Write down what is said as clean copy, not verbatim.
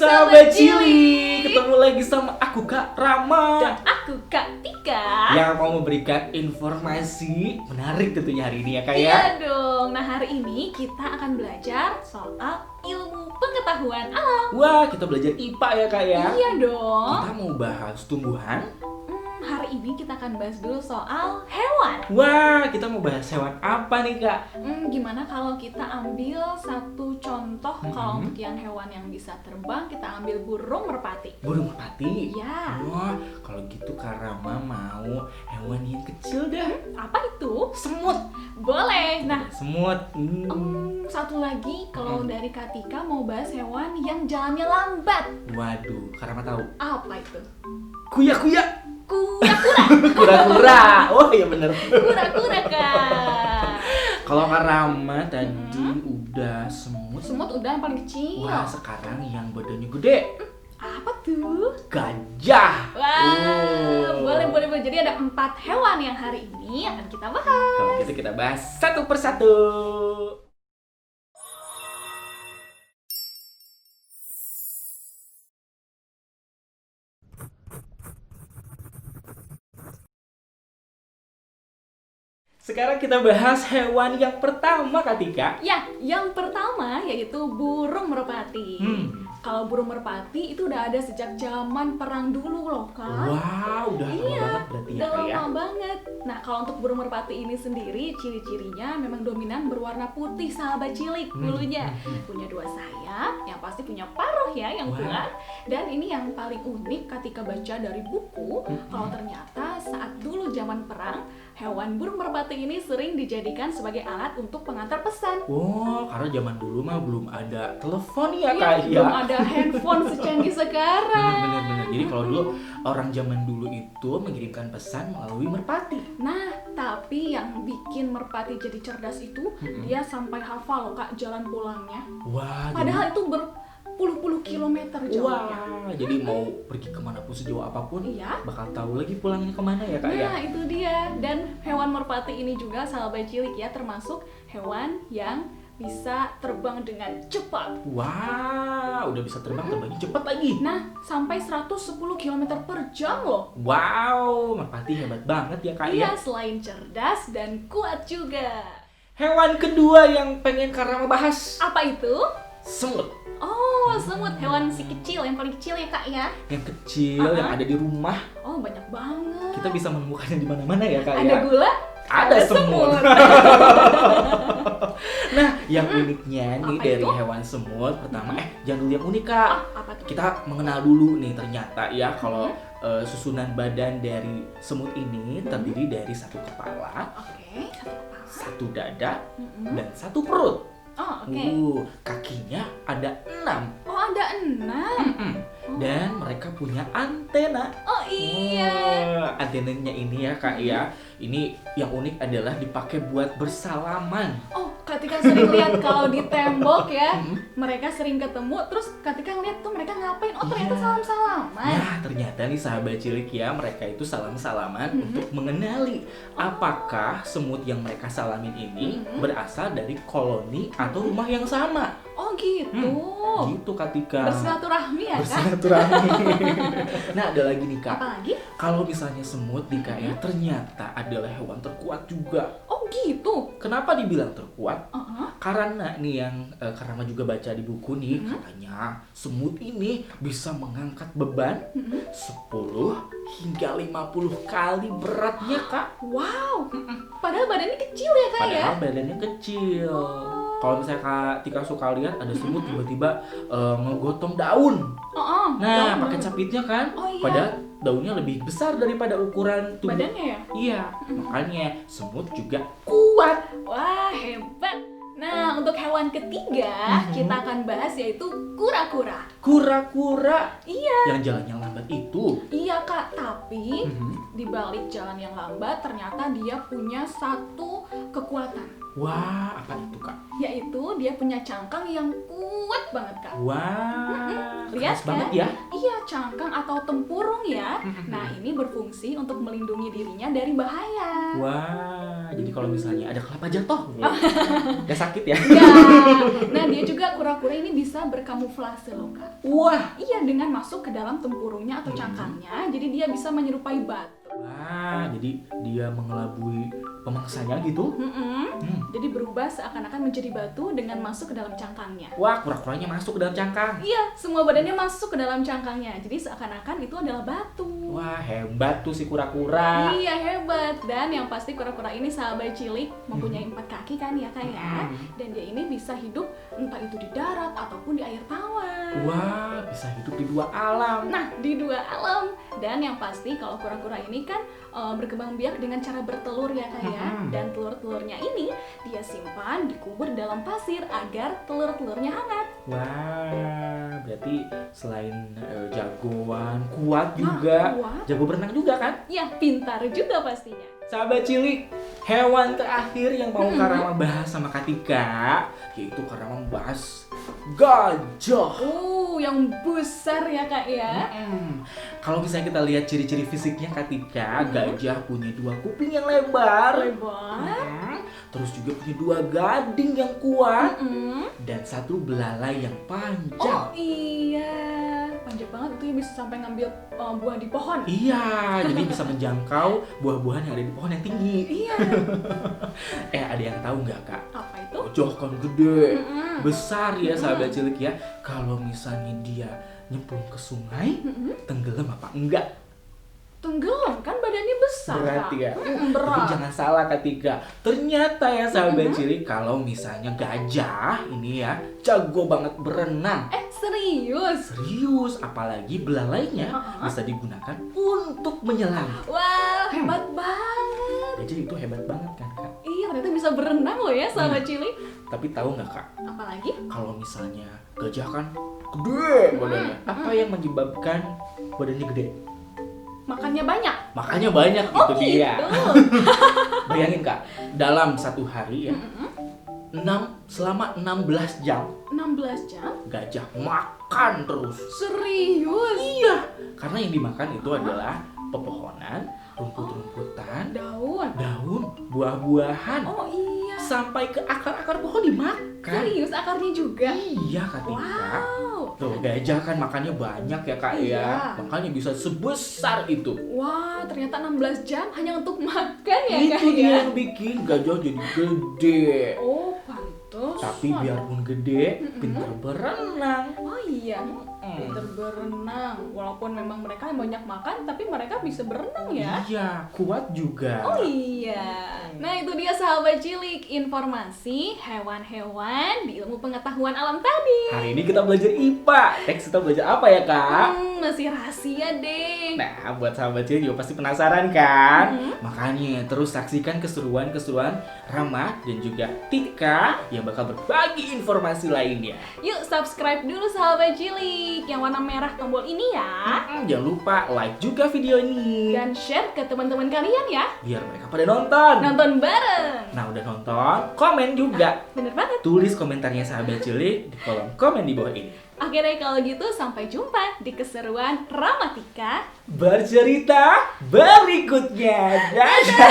sahabat Cilik, ketemu lagi sama aku Kak Rama dan aku Kak Tika yang mau memberikan informasi menarik tentunya hari ini ya Kak ya. Iya dong, nah hari ini kita akan belajar soal ilmu pengetahuan alam. Wah, kita belajar IPA ya Kak ya. Iya dong. Kita mau bahas tumbuhan. Hari ini kita akan bahas dulu soal hewan. Wah, kita mau bahas hewan apa nih Kak? Gimana kalau kita ambil satu contoh kalau untuk yang hewan yang bisa terbang, kita ambil burung merpati. Burung merpati? Iya. Wah, kalau gitu Kak Rama mau hewan yang kecil dah. Apa itu? Semut. Boleh. Nah, semut. Satu lagi kalau dari Kak Tika mau bahas hewan yang jalannya lambat. Waduh, Kak Rama tahu. Apa itu? Kuya-kuya. Kura-kura. Kura-kura. Oh iya bener. Kura-kura Kak. Kalau Kak Rama tadi udah semut. Semut udah yang paling kecil. Wah, sekarang yang badannya gede. Apa tuh? Gajah. Wah, boleh. Jadi ada 4 hewan yang hari ini akan kita bahas. Kalau gitu kita bahas satu persatu. Sekarang kita bahas hewan yang pertama Kak Tika. Ya, yang pertama yaitu burung merpati. Kalau burung merpati itu udah ada sejak zaman perang dulu loh Kak. Wah, udah lama banget berarti ya Kak ya. Lama banget. Nah, kalau untuk burung merpati ini sendiri ciri-cirinya memang dominan berwarna putih sahabat cilik bulunya. Punya 2 sayap, yang pasti punya paruh ya yang kuat. Dan ini yang paling unik ketika baca dari buku, kalau ternyata saat dulu zaman perang, hewan burung merpati ini sering dijadikan sebagai alat untuk pengantar pesan. Oh, karena zaman dulu mah belum ada telepon ya Kak ya. Belum ada handphone secanggih sekarang. Bener. Jadi kalau dulu orang zaman dulu itu mengirimkan pesan melalui merpati. Nah, tapi yang bikin merpati jadi cerdas itu dia sampai hafal loh Kak jalan pulangnya. Wah, Padahal itu berpuluh-puluh kilometer jauhnya. Wah, jadi mau pergi kemanapun sejauh apapun, Iya. bakal tahu lagi pulangnya kemana ya Kak ya. Nah, itu dia. Dan hewan merpati ini juga sahabat cilik ya, termasuk hewan yang bisa terbang dengan cepat. Wah, udah bisa terbangnya cepat lagi. Nah, sampai 110 km per jam loh. Wow, merpati hebat banget ya Kak ya. Iya, selain cerdas dan kuat juga. Hewan kedua yang pengen Karama bahas, Apa itu? semut. Oh, semut, hewan si kecil, yang paling kecil ya Kak ya. Yang kecil yang ada di rumah. Oh, banyak banget. Kita bisa menemukannya di mana-mana ya Kak Ada ya. gula? Ada semut. Nah, yang uniknya nih Apa dari itu? hewan semut pertama, jangan dulu yang unik Kak. Apa tuh? Kita mengenal dulu nih ternyata ya kalau susunan badan dari semut ini terdiri dari 1 kepala, Oke, 1 kepala. 1 dada, dan 1 perut. Oh, oke. Kakinya ada 6. Oh, ada 6. Dan mereka punya antena. Oh iya. Antenanya ini ya Kak ya. Ini yang unik adalah dipakai buat bersalaman. Oh, ketika sering lihat kalau di tembok ya, mereka sering ketemu, terus ketika ngeliat tuh mereka ngapain? Oh, ternyata Iya. salam-salaman. Nah, ternyata nih sahabat cilik ya, mereka itu salam-salaman untuk mengenali apakah semut yang mereka salamin ini berasal dari koloni atau rumah yang sama. Oh gitu. Gitu Kak Tika. Bersilaturahmi ya Kak? Bersilaturahmi. Nah, ada lagi nih Kak. Apa lagi? Kalau misalnya semut nih Kak ya, ternyata adalah hewan terkuat juga. Oh gitu. Kenapa dibilang terkuat? Uh-huh. Karena nih yang Karama juga baca di buku nih, katanya semut ini bisa mengangkat beban 10 hingga 50 kali beratnya Kak. Wow. Padahal badannya kecil ya Kak ya? Padahal badannya kecil. Kalau misalnya Kak Tika suka lihat ada semut tiba-tiba ngegotong daun. Nah, pakai capitnya kan? Oh, iya. Padahal daunnya lebih besar daripada ukuran tubuh. Badannya ya? Iya, makanya semut juga kuat. Wah, hebat. Nah, untuk hewan ketiga kita akan bahas yaitu kura-kura. Kura-kura Iya. yang jalannya lambat itu. Iya Kak, tapi di balik jalan yang lambat ternyata dia punya satu kekuatan. Wah, apa itu Kak? Yaitu dia punya cangkang yang kuat banget Kak. Wah, Lihat keras kan? banget ya. Iya, cangkang atau tempurung ya. Nah, ini berfungsi untuk melindungi dirinya dari bahaya. Wah, jadi kalau misalnya ada kelapa jatuh, nggak sakit ya? Ya. Nah, dia juga kura-kura ini bisa berkamuflase loh, Kak. Wah, Iya, dengan masuk ke dalam tempurungnya atau cangkangnya, jadi dia bisa menyerupai batu. wah, jadi dia mengelabui pemangsanya gitu. Jadi berubah seakan-akan menjadi batu dengan masuk ke dalam cangkangnya. Wah, kura-kuranya masuk ke dalam cangkang. Iya, semua badannya masuk ke dalam cangkangnya. Jadi seakan-akan itu adalah batu. Wah, hebat tuh si kura-kura. Iya, hebat. Dan yang pasti kura-kura ini sahabat cilik, mempunyai 4 kaki kan ya, Kak ya. Dan dia ini bisa hidup entah itu di darat ataupun di air tawar. Wah, bisa hidup di 2 alam. Nah, di 2 alam. Dan yang pasti kalau kura-kura ini kan berkembang biak dengan cara bertelur ya, Kak ya. Dan telur-telurnya ini dia simpan dikubur dalam pasir agar telur-telurnya hangat. Wah, berarti selain jagoan, kuat juga, kuat. jago berenang juga kan? Ya, pintar juga pastinya. Sahabat cilik, hewan terakhir yang mau Karama bahas sama Katika, yaitu Karama bahas gajah. Yang besar ya, Kak ya. Kalau misalnya kita lihat ciri-ciri fisiknya Katika, gajah punya 2 kuping yang lebar. Terus juga punya 2 gading yang kuat. Dan 1 belalai yang panjang. Oh iya, panjang banget itu ya, bisa sampai ngambil buah di pohon. Iya, jadi bisa menjangkau buah-buahan yang ada di pohon yang tinggi. Iya. Ada yang tahu nggak, Kak? Apa itu? Gajah kan gede, besar ya sahabat cilik ya. Kalau misalnya dia nyemplung ke sungai, tenggelam apa enggak? Tenggelam kan, badannya besar. Berarti Kak. ya. Tapi Berat. jangan salah Katika. Ternyata ya sahabat cilik, kalau misalnya gajah ini ya jago banget berenang. Serius? Serius, apalagi belalainya bisa digunakan untuk menyelam. Wah, hebat banget. Gajah itu hebat banget kan, Kak? Iya, ternyata bisa berenang loh ya sahabat cilik. Tapi tahu nggak, Kak? Apalagi? Kalau misalnya gajah kan gede badannya. Apa yang menyebabkan badannya gede? Makannya banyak. Makanya banyak itu dia. Gitu. Bayangin, Kak, dalam 1 hari ya, selama 16 jam 16 jam? gajah makan terus. Serius? Iya, karena yang dimakan itu adalah pepohonan, rumput-rumputan, daun, buah-buahan, Oh iya. sampai ke akar-akar pohon dimakan. Serius, akarnya juga? Iya, Katika. Wow. Tuh, gajah kan makannya banyak ya, Kak Iya. ya. Makanya bisa sebesar itu. Wah, ternyata 16 jam hanya untuk makan ya, Itu Kak dia ya? yang bikin gajah jadi gede. Oh, pantes. Tapi biarpun gede, pintar berenang. Oh iya, pintar berenang. Walaupun memang mereka yang banyak makan, tapi mereka bisa berenang ya? Iya, kuat juga. Oh iya. Nah, itu dia sahabat cilik, informasi hewan-hewan di ilmu pengetahuan alam tadi. Hari ini kita belajar IPA. Next kita belajar apa ya, Kak? Masih rahasia deh. Nah, buat sahabat cilik juga pasti penasaran kan? Makanya terus saksikan keseruan-keseruan Rama dan juga Tika yang bakal berbagi informasi lainnya. Yuk subscribe dulu sahabat cilik yang warna merah tombol ini ya. Jangan lupa like juga video ini. Dan share ke teman-teman kalian ya. Biar mereka pada nonton. Nonton bareng. Nah, udah nonton, komen juga. Bener banget. Tulis komentarnya sahabat cilik di kolom komen di bawah ini. Oke deh kalau gitu, sampai jumpa di keseruan Ramatika Bercerita berikutnya. Dadah.